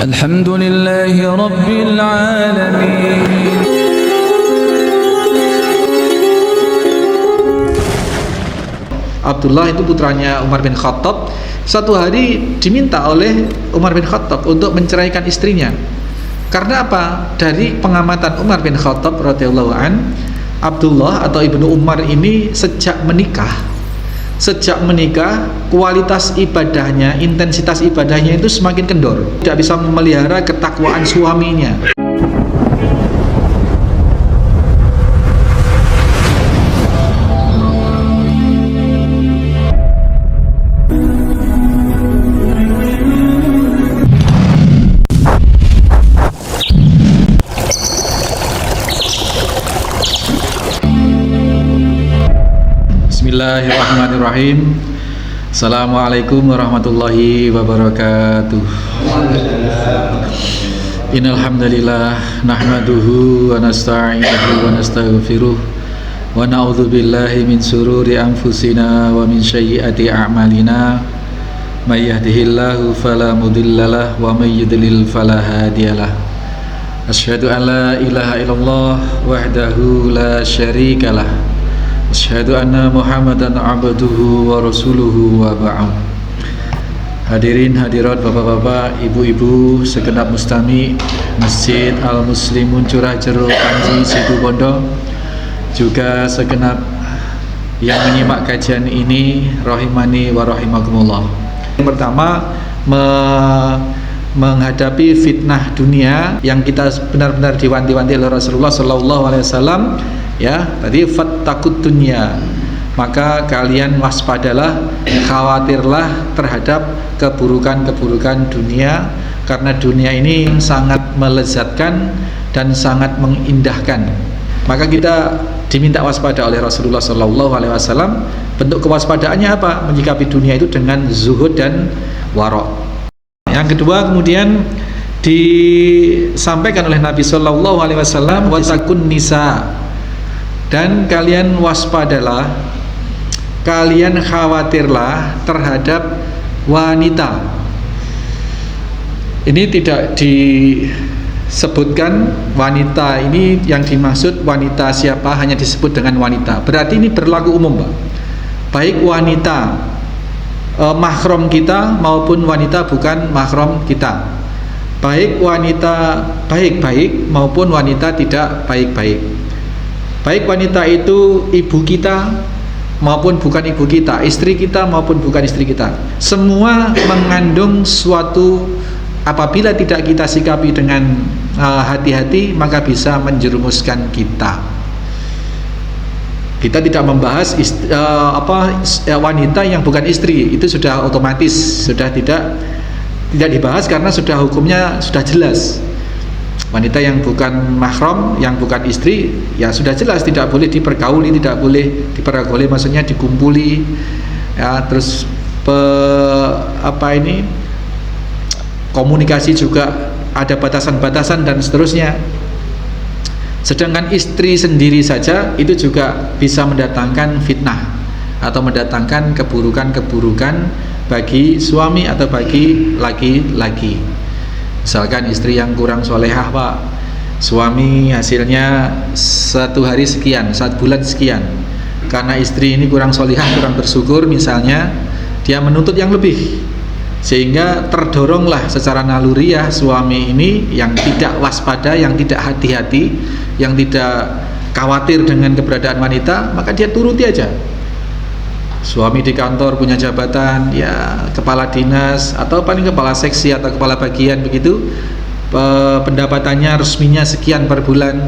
Alhamdulillahi Rabbil Alamin. Abdullah itu putranya Umar bin Khattab. Satu hari diminta oleh Umar bin Khattab untuk menceraikan istrinya. Karena apa? Dari pengamatan Umar bin Khattab radhiyallahu an, Abdullah atau Ibnu Umar ini sejak menikah, kualitas ibadahnya, intensitas ibadahnya itu semakin kendor. Tidak bisa memelihara ketakwaan suaminya. Bismillahirrahmanirrahim. Assalamualaikum warahmatullahi wabarakatuh. Innal hamdalillah nahmaduhu wa nasta'inuhu wa nastaghfiruh wa na'udzu billahi min shururi anfusina wa min sayyiati a'malina. May yahdihillahu fala mudhillalah wa may yudlil fala hadiyalah. Asyhadu an la ilaha illallah wahdahu la syarikalah. Asyhadu anna Muhammadan abduhu wa rasuluhu wa ba'd. Hadirin hadirat, bapak-bapak, ibu-ibu, segenap mustami Masjid Al-Muslimun Curah Jeruk Panji Situbondo, juga segenap yang menyimak kajian ini, rahimani wa rahimakumullah. Yang pertama, menghadapi fitnah dunia yang kita benar-benar diwanti-wanti oleh Rasulullah sallallahu alaihi wasallam. Ya, tadi fattakut dunya, maka kalian waspadalah, khawatirlah terhadap keburukan-keburukan dunia, karena dunia ini sangat melezatkan dan sangat mengindahkan. Maka kita diminta waspada oleh Rasulullah SAW. Bentuk kewaspadaannya apa? Menyikapi dunia itu dengan zuhud dan warok. Yang kedua, kemudian disampaikan oleh Nabi SAW, watakun nisa, dan kalian waspadalah, kalian khawatirlah terhadap wanita. Ini tidak disebutkan wanita ini yang dimaksud wanita siapa, hanya disebut dengan wanita. Berarti ini berlaku umum, Pak. Baik wanita mahram kita maupun wanita bukan mahram kita. Baik wanita baik-baik maupun wanita tidak baik-baik. Baik wanita itu ibu kita maupun bukan ibu kita, istri kita maupun bukan istri kita, semua mengandung suatu, apabila tidak kita sikapi dengan hati-hati, maka bisa menjerumuskan kita. Kita tidak membahas wanita yang bukan istri, itu sudah otomatis, sudah tidak dibahas karena sudah hukumnya sudah jelas. Wanita yang bukan mahram, yang bukan istri, ya sudah jelas tidak boleh dipergauli, tidak boleh dipergauli, maksudnya dikumpuli, ya, terus komunikasi juga ada batasan-batasan dan seterusnya. Sedangkan istri sendiri saja itu juga bisa mendatangkan fitnah atau mendatangkan keburukan-keburukan bagi suami atau bagi laki-laki. Misalkan istri yang kurang solehah, Pak, suami hasilnya 1 hari sekian, 1 bulan sekian. Karena istri ini kurang solehah, kurang bersyukur misalnya, dia menuntut yang lebih, sehingga terdoronglah secara naluriah suami ini yang tidak waspada, yang tidak hati-hati, yang tidak khawatir dengan keberadaan wanita, maka dia turuti aja. Suami di kantor punya jabatan, ya kepala dinas atau paling kepala seksi atau kepala bagian begitu, pendapatannya resminya sekian per bulan.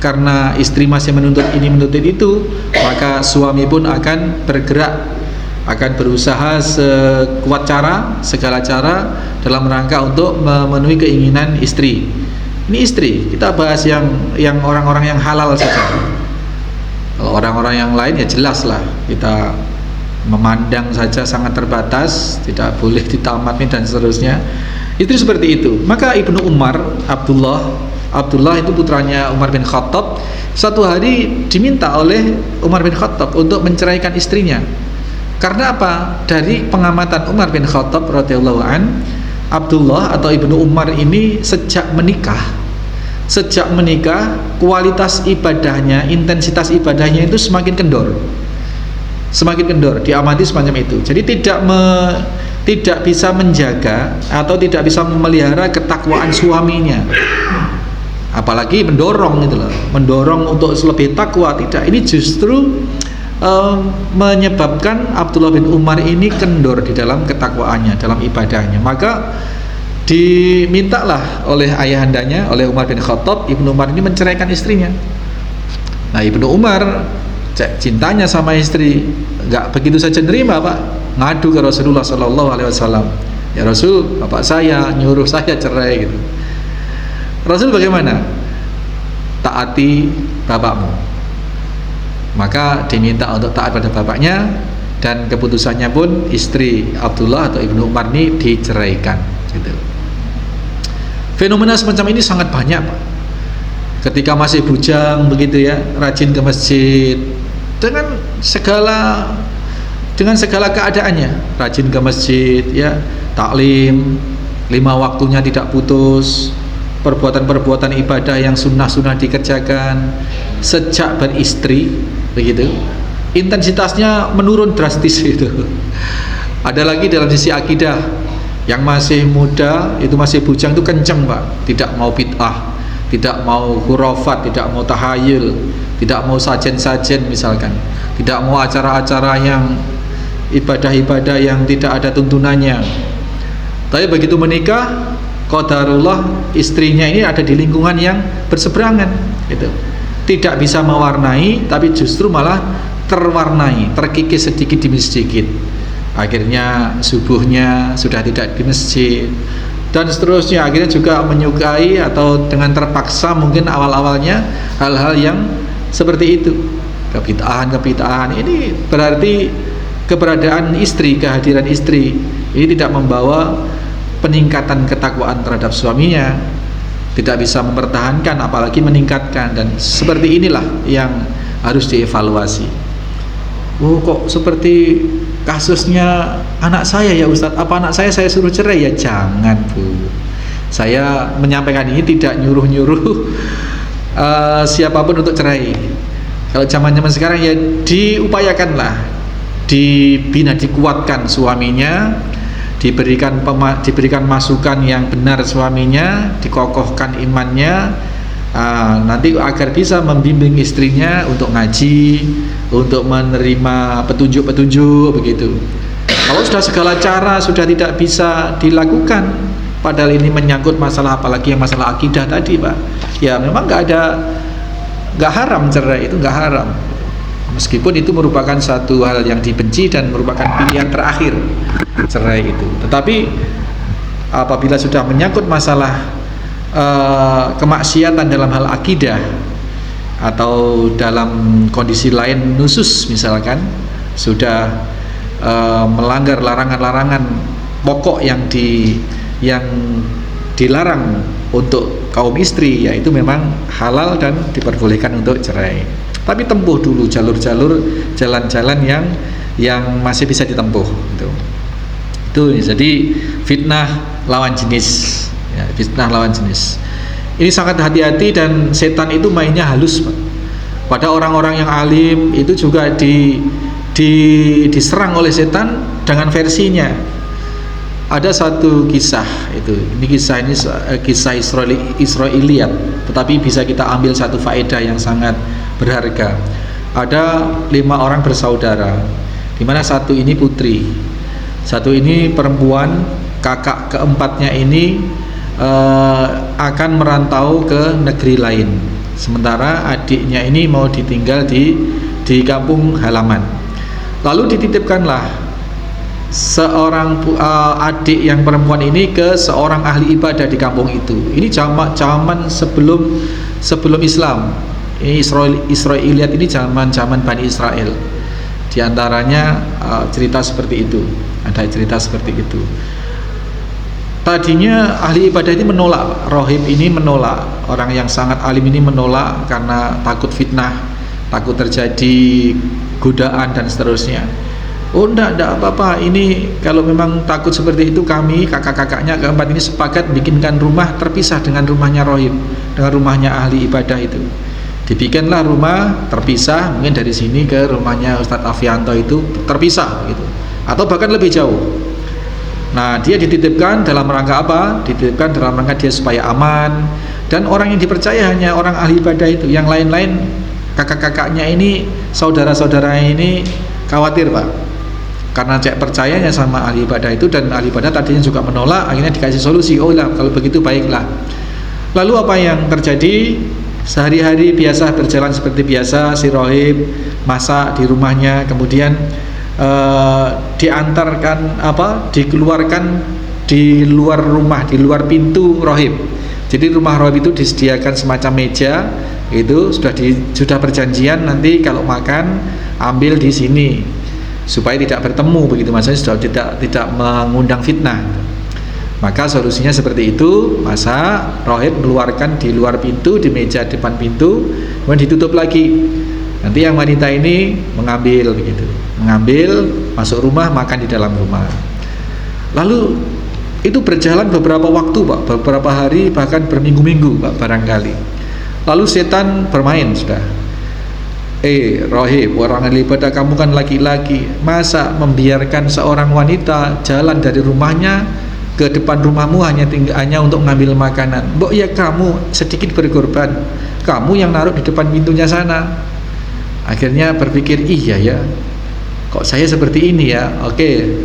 Karena istri masih menuntut ini menuntut itu, maka suami pun akan bergerak, akan berusaha sekuat cara, segala cara dalam rangka untuk memenuhi keinginan istri. Ini istri, kita bahas yang orang-orang yang halal saja. Kalau orang-orang yang lain ya jelas lah, kita memandang saja sangat terbatas, tidak boleh ditamati dan seterusnya. Itu seperti itu. Maka Ibnu Umar, Abdullah itu putranya Umar bin Khattab, satu hari diminta oleh Umar bin Khattab untuk menceraikan istrinya. Karena apa? Dari pengamatan Umar bin Khattab radhiyallahu an, Abdullah atau Ibnu Umar ini sejak menikah kualitas ibadahnya, intensitas ibadahnya itu semakin kendor, diamati semacam itu. Jadi tidak bisa menjaga atau tidak bisa memelihara ketakwaan suaminya, apalagi mendorong gitu loh, mendorong untuk lebih takwa. Tidak, ini justru menyebabkan Abdullah bin Umar ini kendor di dalam ketakwaannya, dalam ibadahnya. Maka dimintalah oleh ayahandanya, oleh Umar bin Khattab, Ibnu Umar ini menceraikan istrinya. Nah, Ibnu Umar cintanya sama istri nggak begitu saja nerima, Pak. Ngadu ke Rasulullah Shallallahu Alaihi Wasallam, ya Rasul, bapak saya nyuruh saya cerai gitu. Rasul bagaimana? Taati bapakmu. Maka diminta untuk taat pada bapaknya, dan keputusannya pun istri Abdullah atau Ibnu Umar ini diceraikan gitu. Fenomena semacam ini sangat banyak, Pak. Ketika masih bujang begitu ya, rajin ke masjid dengan segala keadaannya, rajin ke masjid ya, taklim 5 waktunya tidak putus, perbuatan-perbuatan ibadah yang sunnah-sunnah dikerjakan. Sejak beristri begitu, intensitasnya menurun drastis itu. Ada lagi dalam sisi akidah, yang masih muda itu masih bujang itu kenceng, Pak, tidak mau bid'ah, tidak mau khurafat, tidak mau tahayul, tidak mau sajen-sajen misalkan, tidak mau acara-acara yang ibadah-ibadah yang tidak ada tuntunannya. Tapi begitu menikah, qadarullah istrinya ini ada di lingkungan yang berseberangan gitu. Tidak bisa mewarnai, tapi justru malah terwarnai, terkikis sedikit demi sedikit. Akhirnya subuhnya sudah tidak di masjid dan seterusnya. Akhirnya juga menyukai atau dengan terpaksa mungkin awal-awalnya hal-hal yang seperti itu, kebid'ahan. Ini berarti keberadaan istri, kehadiran istri ini tidak membawa peningkatan ketakwaan terhadap suaminya, tidak bisa mempertahankan apalagi meningkatkan. Dan seperti inilah yang harus dievaluasi. Oh, kok seperti kasusnya anak saya ya Ustadz, apa anak saya suruh cerai? Ya jangan, Bu. Saya menyampaikan ini tidak nyuruh-nyuruh siapapun untuk cerai. Kalau zaman-zaman sekarang ya diupayakanlah, dibina, dikuatkan suaminya, diberikan masukan yang benar suaminya, dikokohkan imannya, nanti agar bisa membimbing istrinya untuk ngaji, untuk menerima petunjuk-petunjuk begitu. Kalau sudah segala cara sudah tidak bisa dilakukan, padahal ini menyangkut masalah, apalagi yang masalah akidah tadi, Pak, ya memang nggak haram cerai, itu nggak haram, meskipun itu merupakan satu hal yang dibenci dan merupakan pilihan terakhir cerai itu. Tetapi apabila sudah menyangkut masalah kemaksiatan dalam hal akidah atau dalam kondisi lain nusus misalkan, sudah melanggar larangan-larangan pokok yang dilarang untuk kaum istri, yaitu memang halal dan diperbolehkan untuk cerai. Tapi tempuh dulu jalur-jalur, jalan-jalan yang masih bisa ditempuh itu jadi fitnah lawan jenis ya, fitnah lawan jenis ini sangat hati-hati, dan setan itu mainnya halus, Pak. Pada orang-orang yang alim itu juga diserang oleh setan dengan versinya. Ada satu kisah kisah Israiliyat, tetapi bisa kita ambil satu faedah yang sangat berharga. Ada 5 orang bersaudara, di mana satu ini putri, satu ini perempuan, kakak keempatnya ini akan merantau ke negeri lain, sementara adiknya ini mau ditinggal di kampung halaman. Lalu dititipkanlah seorang adik yang perempuan ini ke seorang ahli ibadah di kampung itu. Ini zaman sebelum Islam. Ini Israiliyat ini zaman Bani Israel. Di antaranya cerita seperti itu. Ada cerita seperti itu. Tadinya ahli ibadah ini menolak, rohib ini menolak, orang yang sangat alim ini menolak karena takut fitnah, takut terjadi godaan dan seterusnya. Oh enggak apa-apa, ini kalau memang takut seperti itu, kami kakak-kakaknya keempat ini sepakat bikinkan rumah terpisah dengan rumahnya rohib, dengan rumahnya ahli ibadah itu. Dibikinlah rumah terpisah, mungkin dari sini ke rumahnya Ustadz Afianto itu terpisah gitu, atau bahkan lebih jauh. Nah, dia dititipkan dalam rangka apa? Dititipkan dalam rangka dia supaya aman, dan orang yang dipercaya hanya orang ahli ibadah itu. Yang lain-lain kakak-kakaknya ini, saudara-saudaranya ini khawatir, Pak, karena cek percayanya sama ahli ibadah itu, dan ahli ibadah tadinya juga menolak. Akhirnya dikasih solusi, oh lah kalau begitu baiklah. Lalu apa yang terjadi? Sehari-hari biasa berjalan seperti biasa, si rohib masak di rumahnya, kemudian diantarkan dikeluarkan di luar rumah, di luar pintu rohib. Jadi rumah rohib itu disediakan semacam meja, itu sudah perjanjian, nanti kalau makan ambil di sini supaya tidak bertemu, begitu, maksudnya sudah tidak mengundang fitnah. Maka solusinya seperti itu, masa rohib mengeluarkan di luar pintu, di meja depan pintu, kemudian ditutup lagi. Nanti yang wanita ini mengambil, begitu, mengambil, masuk rumah, makan di dalam rumah. Lalu itu berjalan beberapa waktu, Pak, beberapa hari, bahkan berminggu-minggu, Pak, barangkali. Lalu setan bermain sudah. Rohib, orang ahli ibadah, kamu kan laki-laki, masa membiarkan seorang wanita jalan dari rumahnya ke depan rumahmu hanya untuk mengambil makanan? Mbok ya kamu sedikit berkorban, kamu yang naruh di depan pintunya sana. Akhirnya berpikir, iya ya, kok saya seperti ini ya. Oke,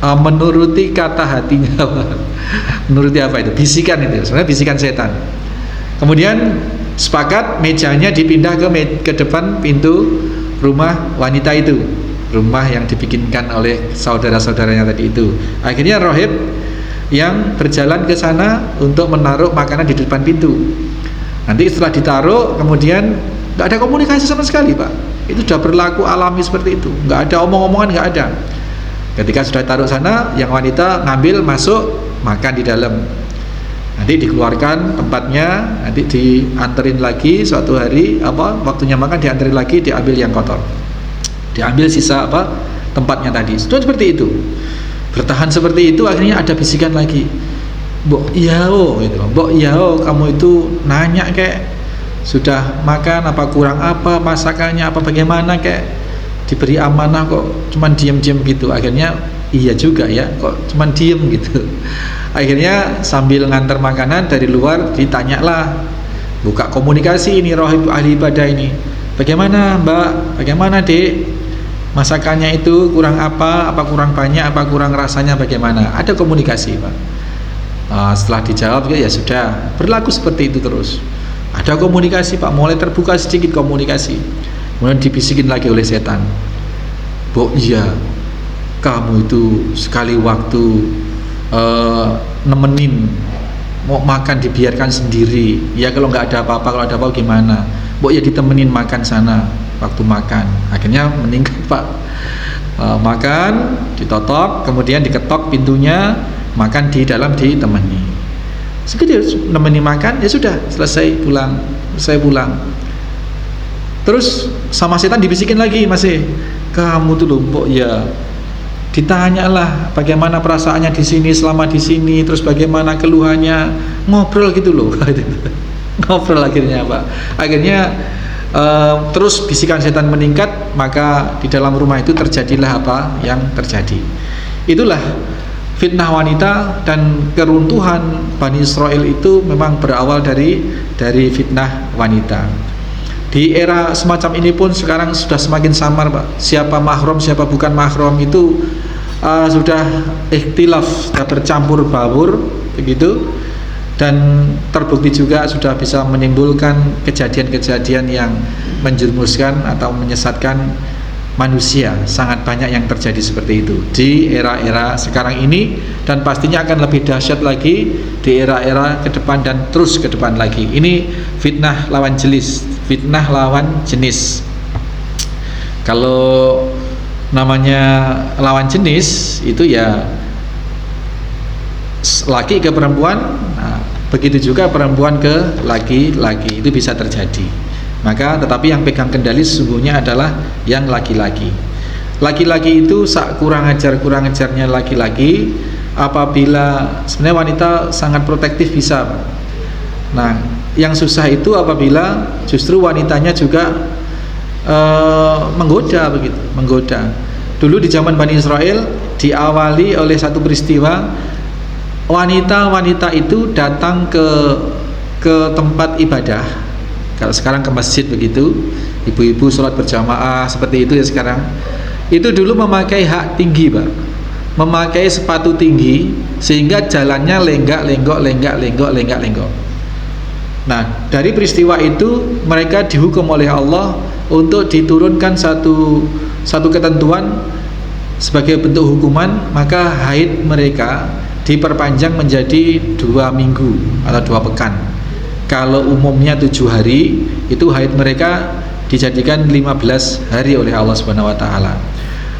menuruti kata hatinya. Menuruti apa itu? Bisikan itu, sebenarnya bisikan setan. Kemudian sepakat mejanya dipindah ke depan pintu rumah wanita itu, rumah yang dibikinkan oleh saudara-saudaranya tadi itu. Akhirnya rohib yang berjalan ke sana untuk menaruh makanan di depan pintu. Nanti setelah ditaruh, kemudian nggak ada komunikasi sama sekali, Pak. Itu sudah berlaku alami seperti itu, nggak ada omong-omongan, nggak ada. Ketika sudah taruh sana, yang wanita ngambil, masuk, makan di dalam. Nanti dikeluarkan tempatnya, nanti dianterin lagi suatu hari, waktunya makan dianterin lagi, diambil yang kotor, diambil sisa tempatnya tadi. Sudah seperti itu, bertahan seperti itu. Akhirnya ada bisikan lagi, Mbok Yao gitu, Mbok Yao, kamu itu nanya kayak sudah makan apa, kurang apa, masakannya apa, bagaimana, kayak diberi amanah kok cuman diem-diem gitu. Akhirnya iya juga ya, kok cuman diem gitu. Akhirnya sambil ngantar makanan dari luar ditanyalah, buka komunikasi ini rohib ahli ibadah ini, bagaimana Mbak, bagaimana Dek, masakannya itu kurang apa kurang banyak, apa kurang rasanya, bagaimana? Ada komunikasi, Pak. Setelah dijawab ya sudah, berlaku seperti itu terus. Ada komunikasi, Pak, mulai terbuka sedikit komunikasi. Kemudian dibisikin lagi oleh setan, Bo, iya, kamu itu sekali waktu nemenin mau makan dibiarkan sendiri ya, kalau nggak ada apa-apa, kalau ada apa gimana, Bo ya ditemenin makan sana waktu makan. Akhirnya meninggal, Pak. Makan ditotok, kemudian diketok pintunya, makan di dalam ditemani. Sekedar nemeni makan, ya sudah, selesai pulang. Terus sama setan dibisikin lagi masih, kamu tuh lumpuk ya, ditanyalah bagaimana perasaannya di sini, selama di sini, terus bagaimana keluhannya, ngobrol gitu loh. Ngobrol akhirnya, Pak. Akhirnya terus bisikan setan meningkat, maka di dalam rumah itu terjadilah apa yang terjadi. Itulah fitnah wanita, dan keruntuhan Bani Israel itu memang berawal dari fitnah wanita. Di era semacam ini pun sekarang sudah semakin samar, Pak. Siapa mahram, siapa bukan mahram itu sudah ikhtilaf, sudah bercampur baur begitu, dan terbukti juga sudah bisa menimbulkan kejadian-kejadian yang menjerumuskan atau menyesatkan manusia. Sangat banyak yang terjadi seperti itu di era-era sekarang ini, dan pastinya akan lebih dahsyat lagi di era-era ke depan dan terus ke depan lagi. Ini fitnah lawan jenis, fitnah lawan jenis. Kalau namanya lawan jenis itu ya laki ke perempuan, nah, begitu juga perempuan ke laki-laki, itu bisa terjadi. Maka tetapi yang pegang kendali sesungguhnya adalah yang laki-laki. Laki-laki itu kurang ajarnya laki-laki, apabila sebenarnya wanita sangat protektif bisa. Nah, yang susah itu apabila justru wanitanya juga menggoda begitu, menggoda. Dulu di zaman Bani Israel diawali oleh satu peristiwa, wanita-wanita itu datang ke tempat ibadah. Kalau sekarang ke masjid begitu, ibu-ibu sholat berjamaah seperti itu ya sekarang. Itu dulu memakai hak tinggi, Pak. Memakai sepatu tinggi sehingga jalannya lenggak-lenggok. Nah, dari peristiwa itu mereka dihukum oleh Allah untuk diturunkan satu ketentuan sebagai bentuk hukuman, maka haid mereka diperpanjang menjadi 2 minggu atau 2 pekan. Kalau umumnya 7 hari, itu haid mereka dijadikan 15 hari oleh Allah Subhanahu wa taala.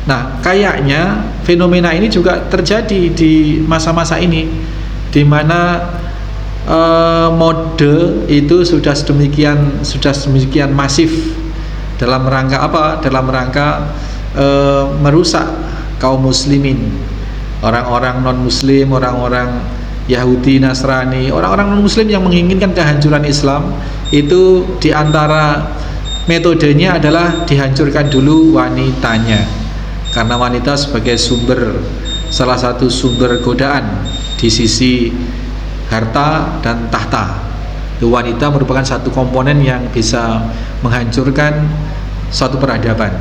Nah, kayaknya fenomena ini juga terjadi di masa-masa ini, di mana mode itu sudah sedemikian masif dalam rangka apa? Dalam rangka merusak kaum muslimin, orang-orang non-muslim, orang-orang Yahudi, Nasrani, orang-orang non-muslim yang menginginkan kehancuran Islam. Itu diantara metodenya adalah dihancurkan dulu wanitanya, karena wanita sebagai salah satu sumber godaan di sisi harta dan tahta. Wanita merupakan satu komponen yang bisa menghancurkan suatu peradaban.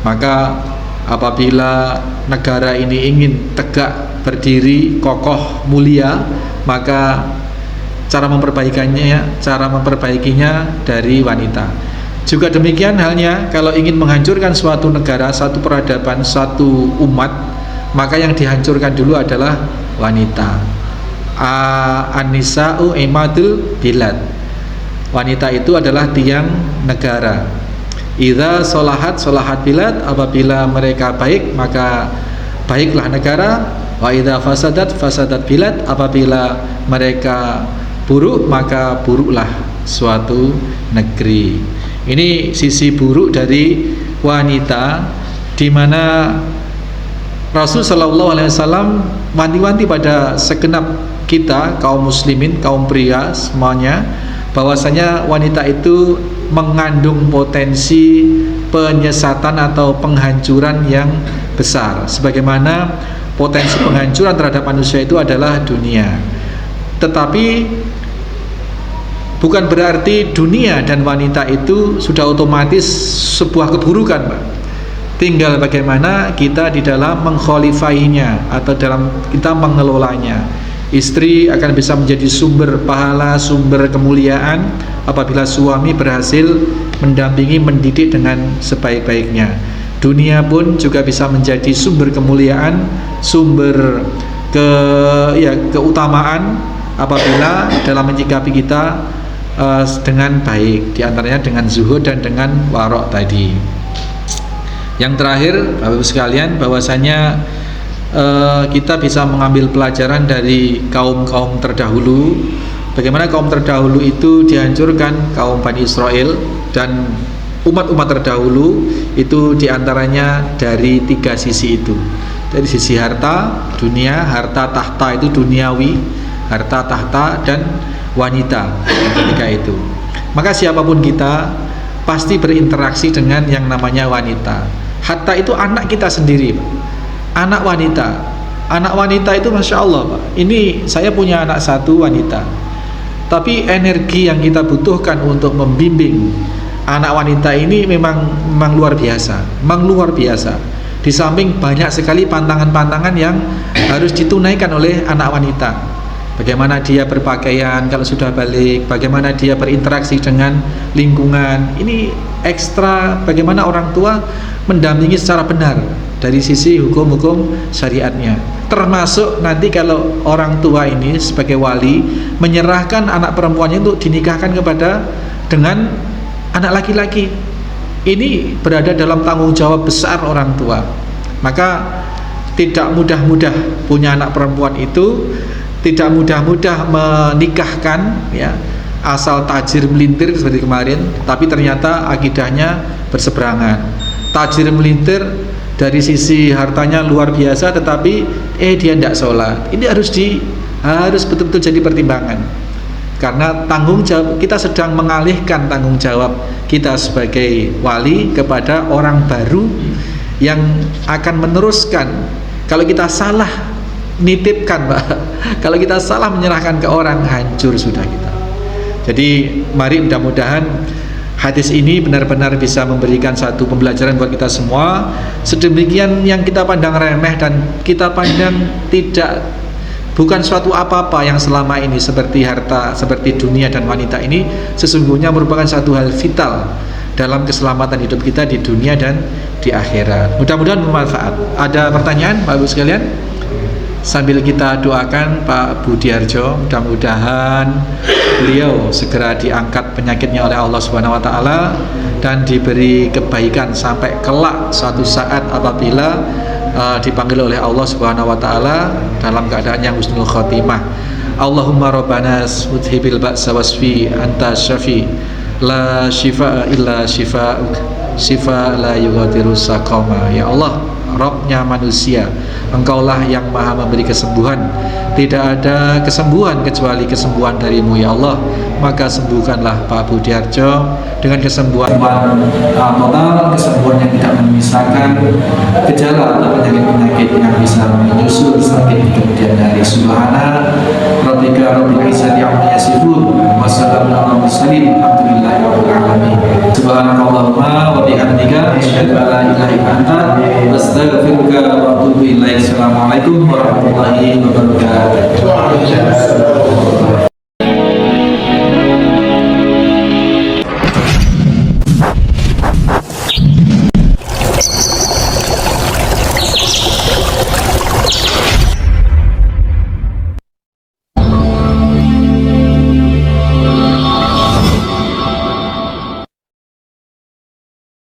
Maka apabila negara ini ingin tegak, berdiri, kokoh, mulia, maka cara memperbaikinya dari wanita. Juga demikian halnya kalau ingin menghancurkan suatu negara, satu peradaban, satu umat, maka yang dihancurkan dulu adalah wanita. An-nisa'u imadul bilad. Wanita itu adalah tiang negara. Idza solahat bilad, apabila mereka baik maka baiklah negara. Wa idza fasadat bilad, apabila mereka buruk maka buruklah suatu negeri. Ini sisi buruk dari wanita, di mana Rasul Shallallahu Alaihi Wasallam wanti-wanti pada segenap kita, kaum muslimin, kaum pria semuanya, bahwasanya wanita itu mengandung potensi penyesatan atau penghancuran yang besar. Sebagaimana potensi penghancuran terhadap manusia itu adalah dunia. Tetapi bukan berarti dunia dan wanita itu sudah otomatis sebuah keburukan, Pak. Tinggal bagaimana kita di dalam mengkhalifahinya atau dalam kita mengelolanya. Istri akan bisa menjadi sumber pahala, sumber kemuliaan apabila suami berhasil mendampingi, mendidik dengan sebaik-baiknya. Dunia pun juga bisa menjadi sumber kemuliaan, sumber keutamaan apabila dalam menyikapi kita dengan baik, diantaranya dengan zuhud dan dengan warok tadi. Yang terakhir, Bapak Ibu sekalian, bahwasanya kita bisa mengambil pelajaran dari kaum-kaum terdahulu, bagaimana kaum terdahulu itu dihancurkan, kaum Bani Israel dan umat-umat terdahulu itu diantaranya dari 3 sisi itu. Dari sisi harta, dunia, harta tahta itu duniawi, harta tahta dan wanita, ketika itu. Maka siapapun kita pasti berinteraksi dengan yang namanya wanita. Hatta itu anak kita sendiri, Pak. Anak wanita itu Masya Allah, Pak. Ini saya punya anak 1 wanita, tapi energi yang kita butuhkan untuk membimbing anak wanita ini memang luar biasa. Di samping banyak sekali pantangan-pantangan yang harus ditunaikan oleh anak wanita. Bagaimana dia berpakaian kalau sudah balik, bagaimana dia berinteraksi dengan lingkungan. Ini ekstra bagaimana orang tua mendampingi secara benar dari sisi hukum-hukum syariatnya. Termasuk nanti kalau orang tua ini sebagai wali menyerahkan anak perempuannya untuk dinikahkan dengan anak laki-laki. Ini berada dalam tanggung jawab besar orang tua. Maka tidak mudah-mudah punya anak perempuan itu, tidak mudah-mudah menikahkan, ya, asal tajir melintir seperti kemarin, tapi ternyata akidahnya berseberangan. tajir melintir, dari sisi hartanya luar biasa, tetapi dia tidak sholat. Ini harus betul-betul jadi pertimbangan, karena tanggung jawab kita sedang mengalihkan tanggung jawab kita sebagai wali kepada orang baru yang akan meneruskan. Kalau kita salah nitipkan, Pak, kalau kita salah menyerahkan ke orang, hancur sudah kita. Jadi mari mudah-mudahan hadis ini benar-benar bisa memberikan satu pembelajaran buat kita semua. Sedemikian yang kita pandang remeh dan kita pandang bukan suatu apa-apa yang selama ini seperti harta, seperti dunia dan wanita ini, sesungguhnya merupakan satu hal vital dalam keselamatan hidup kita di dunia dan di akhirat. Mudah-mudahan bermanfaat. Ada pertanyaan Pak Ibu sekalian? Sambil kita doakan Pak Budiarjo, mudah-mudahan beliau segera diangkat penyakitnya oleh Allah Subhanahu wa taala dan diberi kebaikan sampai kelak suatu saat apabila dipanggil oleh Allah Subhanahu wa taala dalam keadaan yang husnul khotimah. Allahumma rabbana udhibil ba'sa wasfi anta syafi la shifaa illa shifaa'uk shifa la yughadiru saqama. Ya Allah, Rabbnya manusia, Engkaulah yang maha memberi kesembuhan, tidak ada kesembuhan kecuali kesembuhan darimu ya Allah. Maka sembuhkanlah Pak Budiarjo dengan kesembuhan total, kesembuhan yang tidak memisahkan gejala atau penyakit-penyakit yang bisa menyusul sakit di kemudian hari. Subhana rabbika rabbil izzati amma yasifun wa salamun alal mursalin alhamdulillahi rabbil alamin. Subhanakallahumma wa bihamdika asyhadu an la ilaha illa anta astaghfiruka wa atubu ilaik. Assalamualaikum warahmatullahi wabarakatuh.